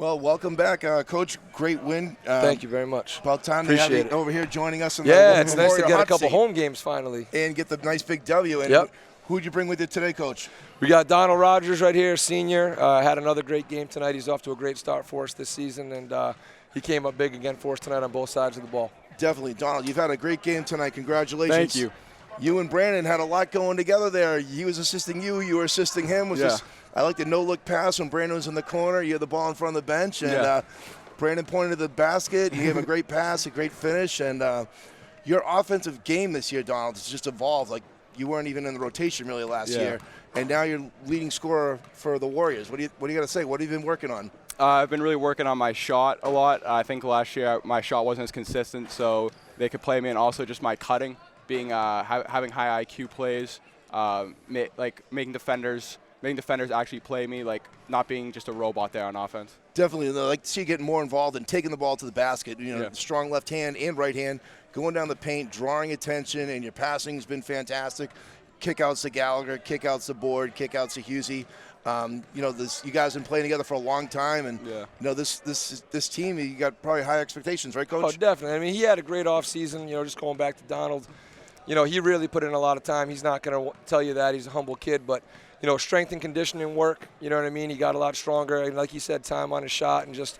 Well, welcome back, Coach. Great win. Thank you very much. About time to have you Appreciate it. over here joining us. In Yeah, the it's nice to Warrior get a hot couple seat home games finally. and get the nice big W. And Yep. who'd you bring with you today, Coach? We got Donald Rogers right here, senior. Had another great game tonight. He's off to a great start for us this season, and he came up big again for us tonight on both sides of the ball. Definitely. Donald, you've had a great game tonight. Congratulations. Thank you. You and Brandon had a lot going together there. He was assisting you. You were assisting him. I like the no-look pass when Brandon was in the corner. You had the ball in front of the bench, and Brandon pointed to the basket. You gave him a great pass, a great finish. And your offensive game this year, Donald, has just evolved. Like, you weren't even in the rotation really last year, and now you're leading scorer for the Warriors. What do you got to say? What have you been working on? I've been really working on my shot a lot. I think last year my shot wasn't as consistent, so they could play me, and also just my cutting, being having high IQ plays, making defenders actually play me, like not being just a robot there on offense. Definitely, and I like to see you getting more involved in taking the ball to the basket. Strong left hand and right hand, going down the paint, drawing attention, and your passing has been fantastic. Kickouts to Gallagher, kickouts to Board, kickouts to Husey. You guys have been playing together for a long time, and this team, you got probably high expectations, right, Coach? Oh, definitely. I mean, he had a great offseason. Just going back to Donald, he really put in a lot of time. He's not going to tell you that. He's a humble kid, but strength and conditioning work. You know what I mean? He got a lot stronger, and like he said, time on his shot, and just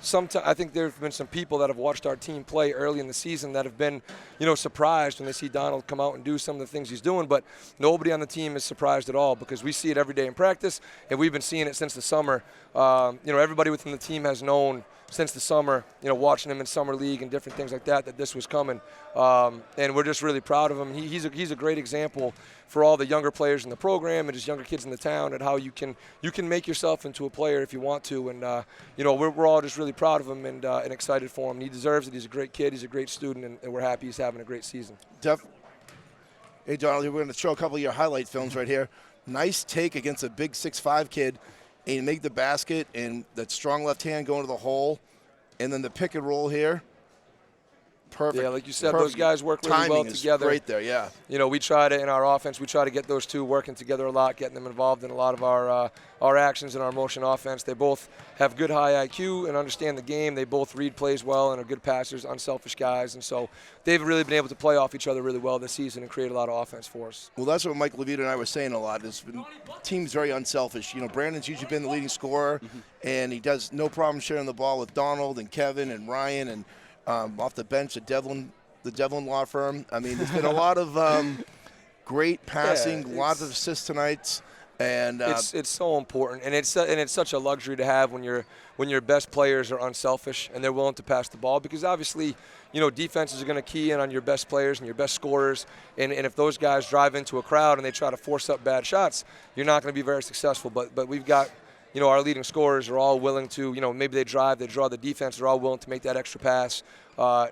sometimes I think there have been some people that have watched our team play early in the season that have been, surprised when they see Donald come out and do some of the things he's doing. But nobody on the team is surprised at all because we see it every day in practice, and we've been seeing it since the summer. Everybody within the team has known since the summer, watching him in summer league and different things like that this was coming. And we're just really proud of him. He's a great example for all the younger players in the program and just younger kids in the town, and how you can make yourself into a player if you want to. And we're all just really proud of him and excited for him. He deserves it. He's a great kid. He's a great student, and we're happy he's having a great season. Hey, Donald, we're going to show a couple of your highlight films right here. Nice take against a big 6'5" kid, and you make the basket, and that strong left hand going to the hole, and then the pick and roll here. Perfect. Yeah, like you said, those guys work really well together. Right there, yeah. We try to, in our offense, we try to get those two working together a lot, getting them involved in a lot of our actions and our motion offense. They both have good high IQ and understand the game. They both read plays well and are good passers, unselfish guys. And so they've really been able to play off each other really well this season and create a lot of offense for us. Well, that's what Mike Levita and I were saying a lot. The team's very unselfish. Brandon's usually been the leading scorer, and he does no problem sharing the ball with Donald and Kevin and Ryan and off the bench, the Devlin law firm. I mean, there's been a lot of great passing, lots of assists tonight, and it's so important, and it's such a luxury to have when your best players are unselfish and they're willing to pass the ball, because obviously, defenses are going to key in on your best players and your best scorers, and if those guys drive into a crowd and they try to force up bad shots, you're not going to be very successful. But we've got. Our leading scorers are all willing to, maybe they draw the defense. They're all willing to make that extra pass.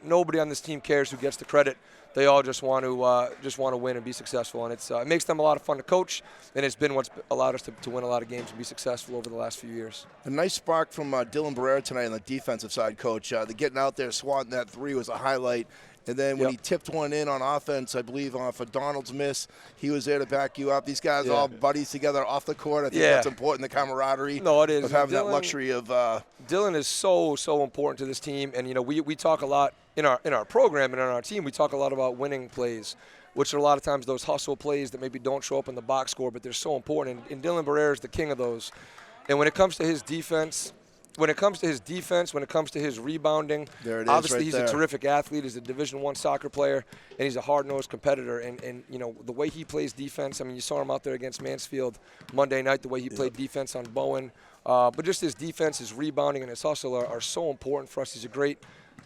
Nobody on this team cares who gets the credit. They all just want to win and be successful, and it makes them a lot of fun to coach, and it's been what's allowed us to win a lot of games and be successful over the last few years. A nice spark from Dylan Barrera tonight on the defensive side, Coach. The getting out there, swatting that three was a highlight. And then when he tipped one in on offense, I believe off a Donald's miss, he was there to back you up. These guys all buddies together off the court. I think that's important, the camaraderie. No, it is. Of having that luxury of Dylan is so important to this team. And, we talk a lot in our program and in our team, we talk a lot about winning plays, which are a lot of times those hustle plays that maybe don't show up in the box score, but they're so important. And Dylan Barrera is the king of those. And when it comes to his defense, when it comes to his rebounding, obviously he's a terrific athlete. He's a Division I soccer player, and he's a hard-nosed competitor. And the way he plays defense, I mean, you saw him out there against Mansfield Monday night, the way he played defense on Bowen. But just his defense, his rebounding, and his hustle are so important for us. He's a great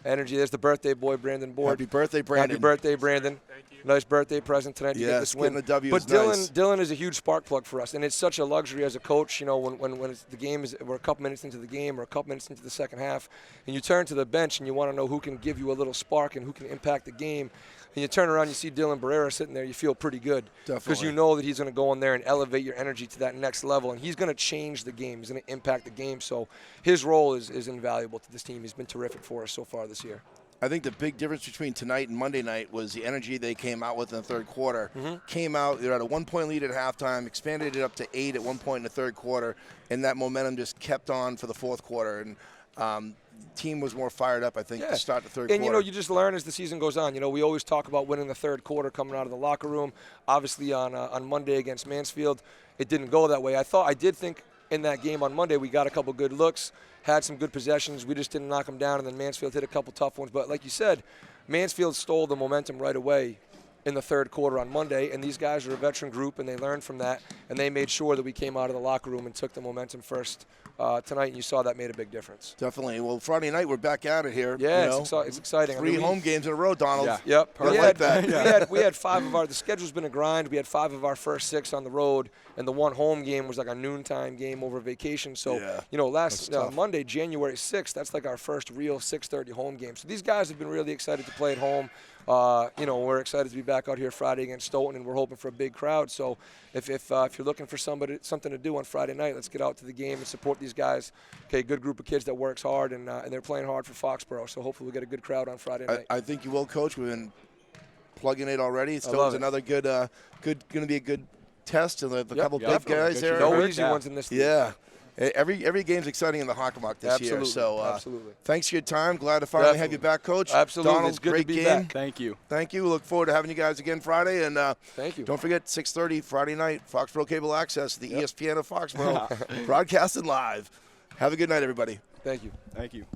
energy. There's the birthday boy, Brandon Board. Happy birthday, Brandon. Happy birthday, Brandon. Nice birthday present tonight to get this win. The W but is nice. Dylan is a huge spark plug for us, and it's such a luxury as a coach. When the game is, we're a couple minutes into the game or a couple minutes into the second half, and you turn to the bench and you want to know who can give you a little spark and who can impact the game. And you turn around, you see Dylan Barrera sitting there, you feel pretty good. Because you know that he's going to go in there and elevate your energy to that next level, and he's going to change the game. He's going to impact the game. So his role is invaluable to this team. He's been terrific for us so far this year. I think the big difference between tonight and Monday night was the energy they came out with in the third quarter. Came out, they were at a 1-point lead at halftime, expanded it up to 8 at one point in the third quarter, and that momentum just kept on for the fourth quarter. And team was more fired up, I think, to start the third quarter. And, you know, you just learn as the season goes on. You know, we always talk about winning the third quarter coming out of the locker room. Obviously, on Monday against Mansfield, it didn't go that way. I did think in that game on Monday we got a couple good looks, had some good possessions. We just didn't knock them down, and then Mansfield hit a couple tough ones. But like you said, Mansfield stole the momentum right away in the third quarter on Monday, and these guys are a veteran group, and they learned from that, and they made sure that we came out of the locker room and took the momentum first tonight, and you saw that made a big difference. Definitely. Well, Friday night we're back at it here. Yeah, you know? it's exciting. 3 home games in a row, Donald. Yeah. Yep. I like that. We had 5 of our – the schedule's been a grind. We had 5 of our first 6 on the road, and the one home game was like a noontime game over vacation. So, you know, last Monday, January 6th, that's like our first real 6:30 home game. So these guys have been really excited to play at home. You know, we're excited to be back out here Friday against Stoughton, and we're hoping for a big crowd. So if you're looking for something to do on Friday night, let's get out to the game and support these guys. Okay, good group of kids that works hard, and they're playing hard for Foxborough. So hopefully we'll get a good crowd on Friday night. I think you will, Coach. We've been plugging it already. Stoughton's another going to be a good test, and a couple big guys there. No easy ones in this league. Yeah. Every game's exciting in the Hockomock this year. So absolutely. Thanks for your time. Glad to finally have you back, Coach. Absolutely. Donald, it's good great to be game. back. Thank you. Thank you. We look forward to having you guys again Friday. And thank you. Don't forget, 6:30 Friday night, Foxborough Cable Access, the ESPN of Foxborough, broadcasting live. Have a good night, everybody. Thank you. Thank you.